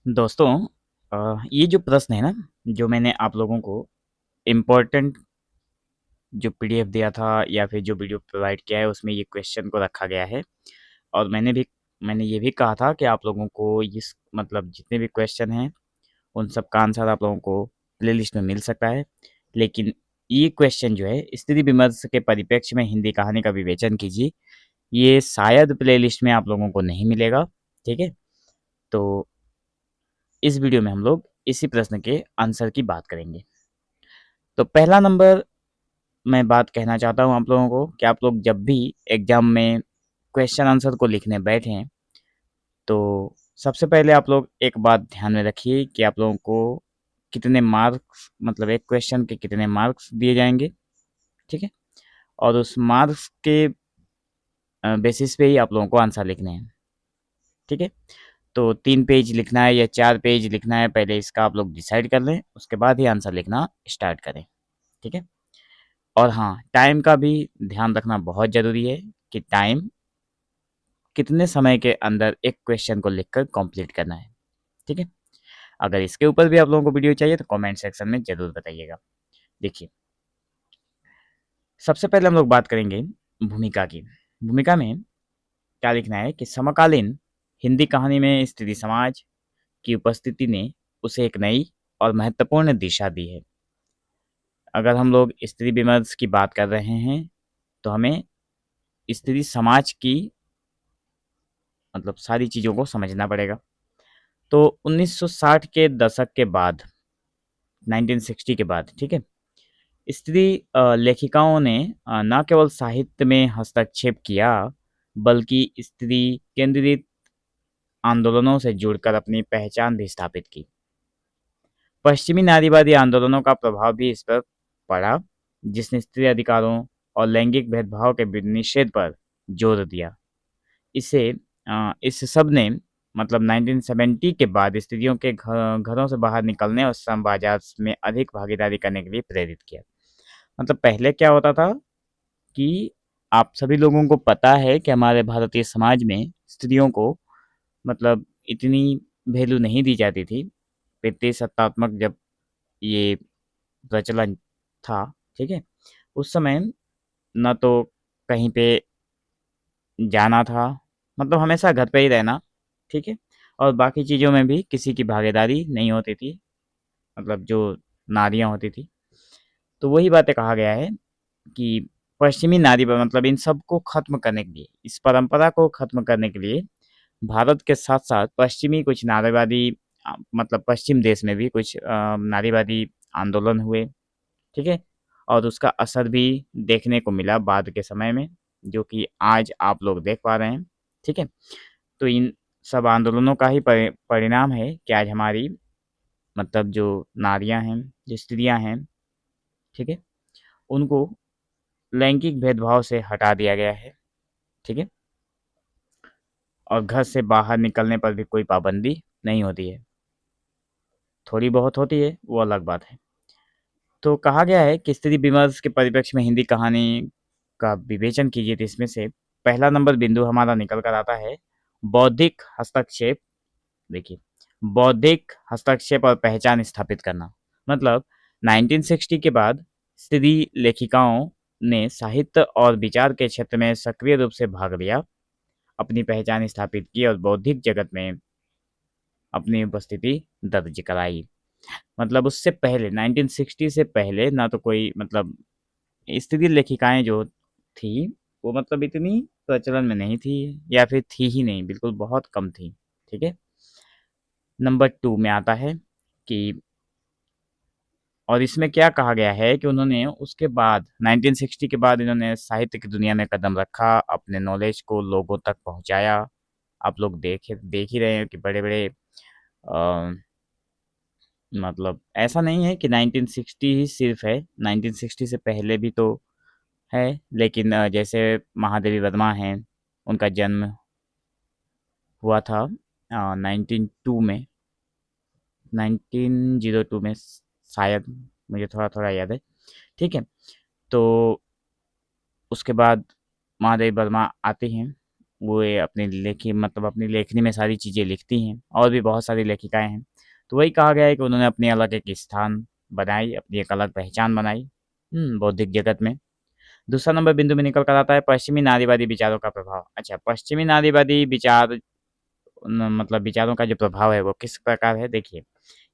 दोस्तों, ये जो प्रश्न है ना, जो मैंने आप लोगों को इम्पोर्टेंट जो पीडीएफ दिया था या फिर जो वीडियो प्रोवाइड किया है उसमें ये क्वेश्चन को रखा गया है। और मैंने ये भी कहा था कि आप लोगों को इस मतलब जितने भी क्वेश्चन हैं उन सब का आंसर आप लोगों को प्लेलिस्ट में मिल सकता है। लेकिन ये क्वेश्चन जो है, स्थिति विमर्श के परिप्रेक्ष्य में हिंदी कहानी का विवेचन कीजिए, ये शायद प्लेलिस्ट में आप लोगों को नहीं मिलेगा। ठीक है, तो इस वीडियो में हम लोग इसी प्रश्न के आंसर की बात करेंगे। तो पहला नंबर मैं बात कहना चाहता हूँ आप लोगों को कि आप लोग जब भी एग्जाम में क्वेश्चन आंसर को लिखने बैठें, तो सबसे पहले आप लोग एक बात ध्यान में रखिए कि आप लोगों को कितने मार्क्स, मतलब एक क्वेश्चन के कितने मार्क्स दिए जाएंगे। ठीक है, और उस मार्क्स के बेसिस पे ही आप लोगों को आंसर लिखने हैं। ठीक है, तो 3 पेज लिखना है या 4 पेज लिखना है, पहले इसका आप लोग डिसाइड कर लें, उसके बाद ही आंसर लिखना स्टार्ट करें। ठीक है, और हाँ, टाइम का भी ध्यान रखना बहुत ज़रूरी है कि टाइम कितने समय के अंदर एक क्वेश्चन को लिखकर कंप्लीट करना है। ठीक है, अगर इसके ऊपर भी आप लोगों को वीडियो चाहिए तो कमेंट सेक्शन में ज़रूर बताइएगा। देखिए, सबसे पहले हम लोग बात करेंगे भूमिका की। भूमिका में क्या लिखना है कि समकालीन हिंदी कहानी में स्त्री समाज की उपस्थिति ने उसे एक नई और महत्वपूर्ण दिशा दी है। अगर हम लोग स्त्री विमर्श की बात कर रहे हैं तो हमें स्त्री समाज की मतलब सारी चीज़ों को समझना पड़ेगा। तो 1960 के दशक के बाद, 1960 के बाद, ठीक है, स्त्री लेखिकाओं ने न केवल साहित्य में हस्तक्षेप किया, बल्कि स्त्री केंद्रित आंदोलनों से जुड़कर अपनी पहचान भी स्थापित की। पश्चिमी नारीवादी आंदोलनों का प्रभाव भी इस पर पड़ा, जिसने स्त्री अधिकारों और लैंगिक भेदभाव के निषेध पर जोर दिया। इसे इस सब ने मतलब 1970 के बाद स्त्रियों के घरों से बाहर निकलने और श्रम बाजार में अधिक भागीदारी करने के लिए प्रेरित किया। मतलब पहले क्या होता था कि आप सभी लोगों को पता है कि हमारे भारतीय समाज में स्त्रियों को मतलब इतनी वैल्यू नहीं दी जाती थी। पितृसत्तात्मक जब ये प्रचलन था, ठीक है, उस समय न तो कहीं पे जाना था, मतलब हमेशा घर पे ही रहना। ठीक है, और बाकी चीज़ों में भी किसी की भागीदारी नहीं होती थी, मतलब जो नारियां होती थी। तो वही बातें कहा गया है कि पश्चिमी नारी मतलब इन सब को खत्म करने के लिए, इस परंपरा को खत्म करने के लिए भारत के साथ साथ पश्चिमी कुछ नारीवादी मतलब पश्चिम देश में भी कुछ नारीवादी आंदोलन हुए। ठीक है, और उसका असर भी देखने को मिला बाद के समय में, जो कि आज आप लोग देख पा रहे हैं। ठीक है, तो इन सब आंदोलनों का ही परिणाम है कि आज हमारी मतलब जो नारियां हैं, जो स्त्रियां हैं, ठीक है, उनको लैंगिक भेदभाव से हटा दिया गया है। ठीक है, और घर से बाहर निकलने पर भी कोई पाबंदी नहीं होती है। थोड़ी बहुत होती है, वो अलग बात है। तो कहा गया है कि स्त्री विमर्श के परिप्रेक्ष्य में हिंदी कहानी का विवेचन कीजिए, तो इसमें से पहला नंबर बिंदु हमारा निकल कर आता है बौद्धिक हस्तक्षेप। देखिए, बौद्धिक हस्तक्षेप और पहचान स्थापित करना। मतलब 1960 के बाद स्त्री लेखिकाओं ने साहित्य और विचार के क्षेत्र में सक्रिय रूप से भाग लिया, अपनी पहचान स्थापित की और बौद्धिक जगत में अपनी उपस्थिति दर्ज कराई। मतलब उससे पहले 1960 से पहले ना तो कोई मतलब स्त्री लेखिकाएं जो थी वो मतलब इतनी प्रचलन में नहीं थी, या फिर थी ही नहीं, बिल्कुल बहुत कम थी। ठीक है, नंबर 2 में आता है कि और इसमें क्या कहा गया है कि उन्होंने उसके बाद 1960 के बाद इन्होंने साहित्य की दुनिया में कदम रखा, अपने नॉलेज को लोगों तक पहुंचाया। आप लोग देख ही रहे हैं कि बड़े बड़े मतलब ऐसा नहीं है कि 1960 ही सिर्फ है, 1960 से पहले भी तो है। लेकिन जैसे महादेवी वर्मा हैं, उनका जन्म हुआ था 1902 में, 1902 में शायद, मुझे थोड़ा थोड़ा याद है। ठीक है, तो उसके बाद महादेवी वर्मा आती हैं वो ये अपनी लेखनी में सारी चीज़ें लिखती हैं, और भी बहुत सारी लेखिकाएँ हैं। तो वही कहा गया है कि उन्होंने अपनी अलग एक स्थान बनाई, अपनी एक अलग पहचान बनाई बौद्धिक जगत में। दूसरा नंबर बिंदु में निकल कर आता है पश्चिमी नारीवादी विचारों का प्रभाव। अच्छा, पश्चिमी नारीवादी विचार मतलब विचारों का जो प्रभाव है वो किस प्रकार है, देखिए।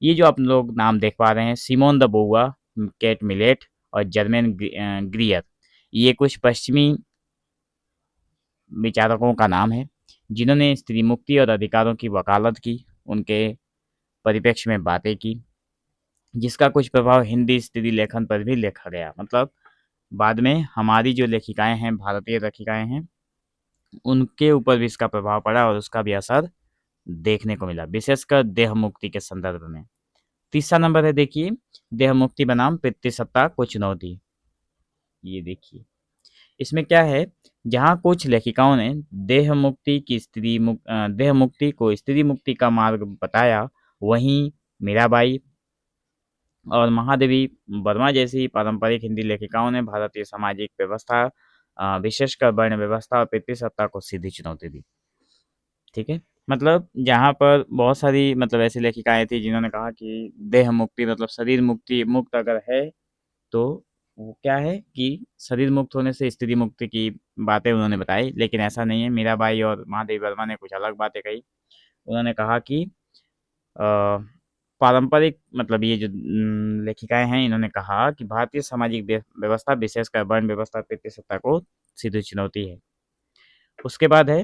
ये जो आप लोग नाम देख पा रहे हैं, सिमोन द बोवा, केट मिलेट और जर्मेन ग्रियर, ये कुछ पश्चिमी विचारकों का नाम है जिन्होंने स्त्री मुक्ति और अधिकारों की वकालत की, उनके परिप्रेक्ष्य में बातें की, जिसका कुछ प्रभाव हिंदी स्त्री लेखन पर भी देखा गया। मतलब बाद में हमारी जो लेखिकाएं हैं, भारतीय लेखिकाएं हैं, उनके ऊपर भी इसका प्रभाव पड़ा और उसका भी असर देखने को मिला, विशेषकर देह मुक्ति के संदर्भ में। तीसरा नंबर है, देखिए, देह मुक्ति बनाम पितृसत्ता को चुनौती। ये देखिए, इसमें क्या है, जहाँ कुछ लेखिकाओं ने देह मुक्ति को स्त्री मुक्ति का मार्ग बताया, वहीं मीराबाई और महादेवी वर्मा जैसी पारंपरिक हिंदी लेखिकाओं ने भारतीय सामाजिक व्यवस्था, विशेषकर वर्ण व्यवस्था और पितृसत्ता को सीधी चुनौती दी। ठीक है, मतलब जहाँ पर बहुत सारी ऐसी लेखिकाएं थी जिन्होंने कहा कि देह मुक्ति मतलब शरीर मुक्ति मुक्त अगर है, तो वो क्या है कि शरीर मुक्त होने से स्त्री मुक्ति की बातें उन्होंने बताई, लेकिन ऐसा नहीं है। मीराबाई और महादेवी वर्मा ने कुछ अलग बातें कही। उन्होंने कहा कि पारंपरिक ये जो लेखिकाएं हैं, इन्होंने कहा कि भारतीय सामाजिक व्यवस्था, विशेषकर वर्ण व्यवस्था, पितृसत्ता को सीधी चुनौती है। उसके बाद है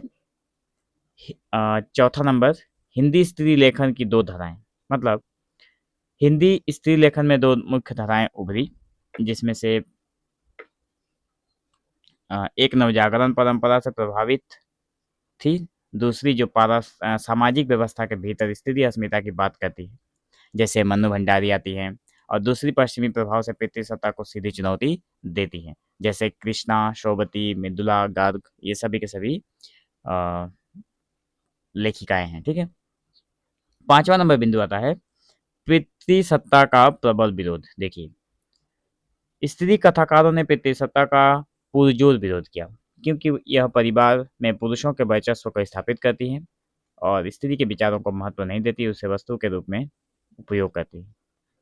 चौथा नंबर, हिंदी स्त्री लेखन की दो धाराएं। मतलब हिंदी स्त्री लेखन में दो मुख्य धाराएं उभरी, जिसमें से एक नवजागरण परंपरा से प्रभावित थी, दूसरी जो सामाजिक व्यवस्था के भीतर स्त्री अस्मिता की बात करती है, जैसे मन्नू भंडारी आती हैं, और दूसरी पश्चिमी प्रभाव से पितृसत्ता को सीधी चुनौती देती हैं, जैसे कृष्णा, शोभती, मृदुला, गार्ग, ये सभी के सभी लेखिकाएं हैं। ठीक है, पांचवा नंबर बिंदु आता है पितृसत्ता का प्रबल विरोध। देखिए, स्त्री कथाकारों ने पितृसत्ता का पुरजोर विरोध किया, क्योंकि यह परिवार में पुरुषों के वर्चस्व को स्थापित करती है और स्त्री के विचारों को महत्व नहीं देती, उसे वस्तु के रूप में उपयोग करती है।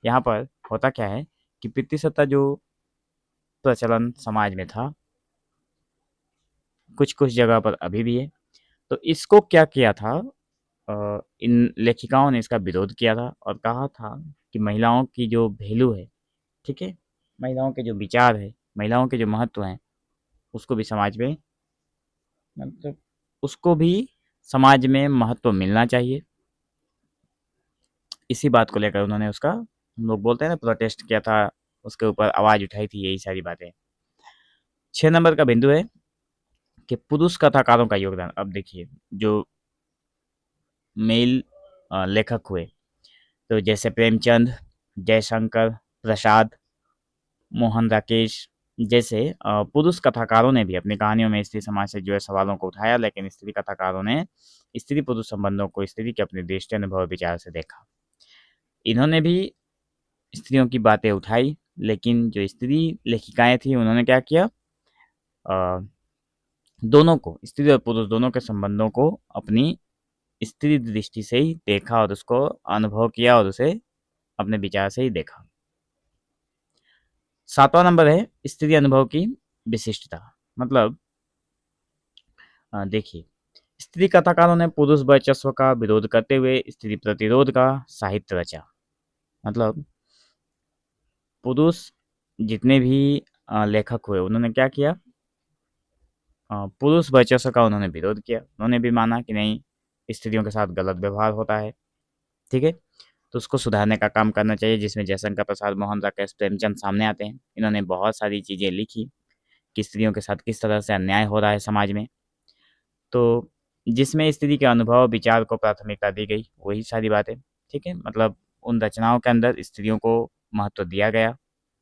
यहाँ पर होता क्या है कि पितृसत्ता जो प्रचलन समाज में था, कुछ कुछ जगह पर अभी भी है, तो इसको क्या किया था, इन लेखिकाओं ने इसका विरोध किया था और कहा था कि महिलाओं की जो वैल्यू है, ठीक है, महिलाओं के जो विचार है, महिलाओं के जो महत्व हैं, उसको भी समाज में मतलब उसको भी समाज में महत्व मिलना चाहिए। इसी बात को लेकर उन्होंने उसका, हम लोग बोलते हैं ना, प्रोटेस्ट किया था, उसके ऊपर आवाज़ उठाई थी, यही सारी बातें। 6 नंबर का बिंदु है कि पुरुष कथाकारों का योगदान। अब देखिए, जो मेल लेखक हुए, तो जैसे प्रेमचंद, जयशंकर प्रसाद, मोहन राकेश जैसे पुरुष कथाकारों ने भी अपनी कहानियों में स्त्री समाज से जुड़े सवालों को उठाया, लेकिन स्त्री कथाकारों ने स्त्री पुरुष संबंधों को स्त्री के अपने दृष्टि, अनुभव, विचार से देखा। इन्होंने भी स्त्रियों की बातें उठाई, लेकिन जो स्त्री लेखिकाएं थी, उन्होंने क्या किया, अ, दोनों को, स्त्री और पुरुष दोनों के संबंधों को अपनी स्त्री दृष्टि से ही देखा और उसको अनुभव किया और उसे अपने विचार से ही देखा। 7वां नंबर है स्त्री अनुभव की विशिष्टता। मतलब देखिए, स्त्री कथाकारों ने पुरुष वर्चस्व का विरोध करते हुए स्त्री प्रतिरोध का साहित्य रचा। मतलब पुरुष जितने भी लेखक हुए, उन्होंने क्या किया, पुरुष वर्चस्व का उन्होंने विरोध किया। उन्होंने भी माना कि नहीं, स्त्रियों के साथ गलत व्यवहार होता है, ठीक है, तो उसको सुधारने का काम करना चाहिए, जिसमें जयशंकर प्रसाद, मोहन राकेश, प्रेमचंद सामने आते हैं। इन्होंने बहुत सारी चीज़ें लिखी कि स्त्रियों के साथ किस तरह से अन्याय हो रहा है समाज में, तो जिसमें स्त्री के अनुभव, विचार को प्राथमिकता दी गई, वही सारी बातें। ठीक है, मतलब उन रचनाओं के अंदर स्त्रियों को महत्व दिया गया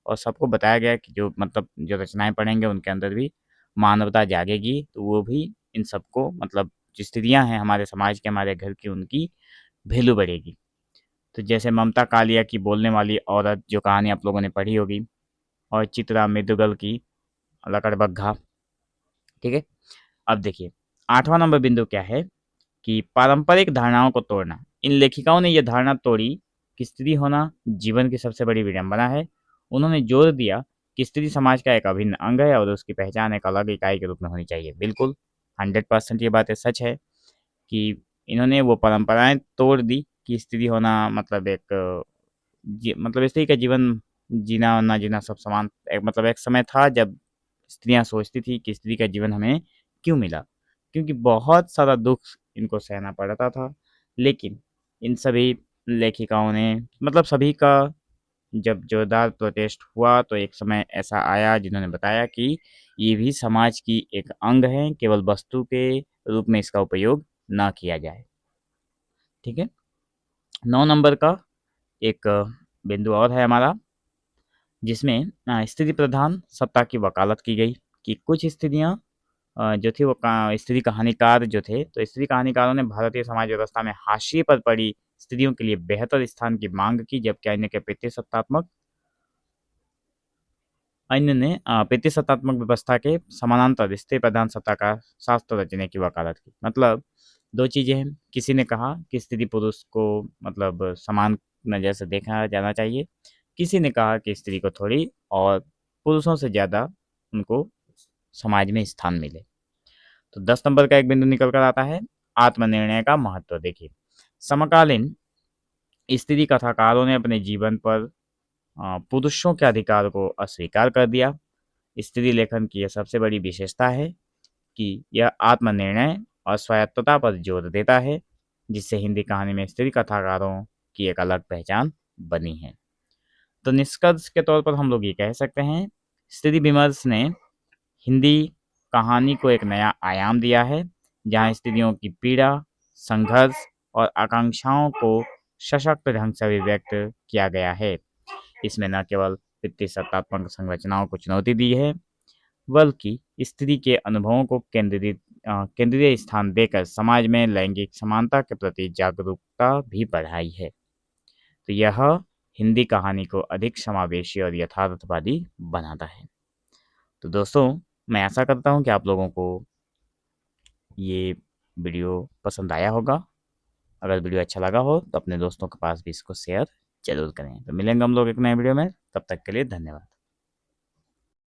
और सबको बताया गया कि जो रचनाएं पढ़ेंगे उनके अंदर भी मानवता जागेगी, तो वो भी इन सबको जो स्त्रियां हैं हमारे समाज के, हमारे घर की, उनकी वैल्यू बढ़ेगी। तो जैसे ममता कालिया की बोलने वाली औरत, जो कहानी आप लोगों ने पढ़ी होगी, और चित्रा मिर्दुगल की लकड़बग्घा। ठीक है, अब देखिए, 8वां नंबर बिंदु क्या है कि पारंपरिक धारणाओं को तोड़ना। इन लेखिकाओं ने यह धारणा तोड़ी कि स्त्री होना जीवन की सबसे बड़ी विडंबना है। उन्होंने जोर दिया कि स्त्री समाज का एक अभिन्न अंग है और उसकी पहचान एक अलग इकाई के रूप में होनी चाहिए। बिल्कुल 100% ये बातें सच है कि इन्होंने वो परंपराएं तोड़ दी कि स्त्री होना मतलब मतलब स्त्री का जीवन जीना और ना जीना सब समान। मतलब एक समय था जब स्त्रियां सोचती थी कि स्त्री का जीवन हमें क्यों मिला, क्योंकि बहुत सारा दुख इनको सहना पड़ता था। लेकिन इन सभी लेखिकाओं ने मतलब सभी का जब जोरदार प्रोटेस्ट हुआ तो एक समय ऐसा आया जिन्होंने बताया कि ये भी समाज की एक अंग है, केवल वस्तु के रूप में इसका उपयोग ना किया जाए। ठीक है। 9 नंबर का एक बिंदु और है हमारा, जिसमें स्त्री प्रधान सत्ता की वकालत की गई कि कुछ स्त्रियां जो थी वो स्त्री कहानीकार जो थे, तो स्त्री कहानीकारों ने भारतीय समाज व्यवस्था में हाशिए पर पड़ी स्त्रियों के लिए बेहतर स्थान की मांग की, जबकि अन्य ने पितृसत्तात्मक व्यवस्था के समानांतर स्त्री प्रधान सत्ता का शास्त्र रचने की वकालत की। मतलब दो चीजें हैं, किसी ने कहा कि स्त्री पुरुष को मतलब समान नजर से देखा जाना चाहिए, किसी ने कहा कि स्त्री को थोड़ी और पुरुषों से ज्यादा उनको समाज में स्थान मिले। तो 10 नंबर का एक बिंदु निकल कर आता है आत्मनिर्णय का महत्व। देखिए, समकालीन स्त्री कथाकारों ने अपने जीवन पर पुरुषों के अधिकार को अस्वीकार कर दिया। स्त्री लेखन की यह सबसे बड़ी विशेषता है कि यह आत्मनिर्णय और स्वायत्तता पर जोर देता है, जिससे हिंदी कहानी में स्त्री कथाकारों की एक अलग पहचान बनी है। तो निष्कर्ष के तौर पर हम लोग ये कह सकते हैं, स्त्री विमर्श ने हिंदी कहानी को एक नया आयाम दिया है, जहाँ स्त्रियों की पीड़ा, संघर्ष और आकांक्षाओं को सशक्त ढंग से अभिव्यक्त किया गया है। इसमें न केवल पितृसत्तात्मक संरचनाओं को चुनौती दी है, बल्कि स्त्री के अनुभवों को केंद्रीय स्थान देकर समाज में लैंगिक समानता के प्रति जागरूकता भी बढ़ाई है। तो यह हिंदी कहानी को अधिक समावेशी और यथार्थवादी बनाता है। तो दोस्तों, मैं आशा करता हूँ कि आप लोगों को ये वीडियो पसंद आया होगा। अगर वीडियो अच्छा लगा हो तो अपने दोस्तों के पास भी इसको शेयर जरूर करें। तो मिलेंगे हम लोग एक नए वीडियो में, तब तक के लिए धन्यवाद।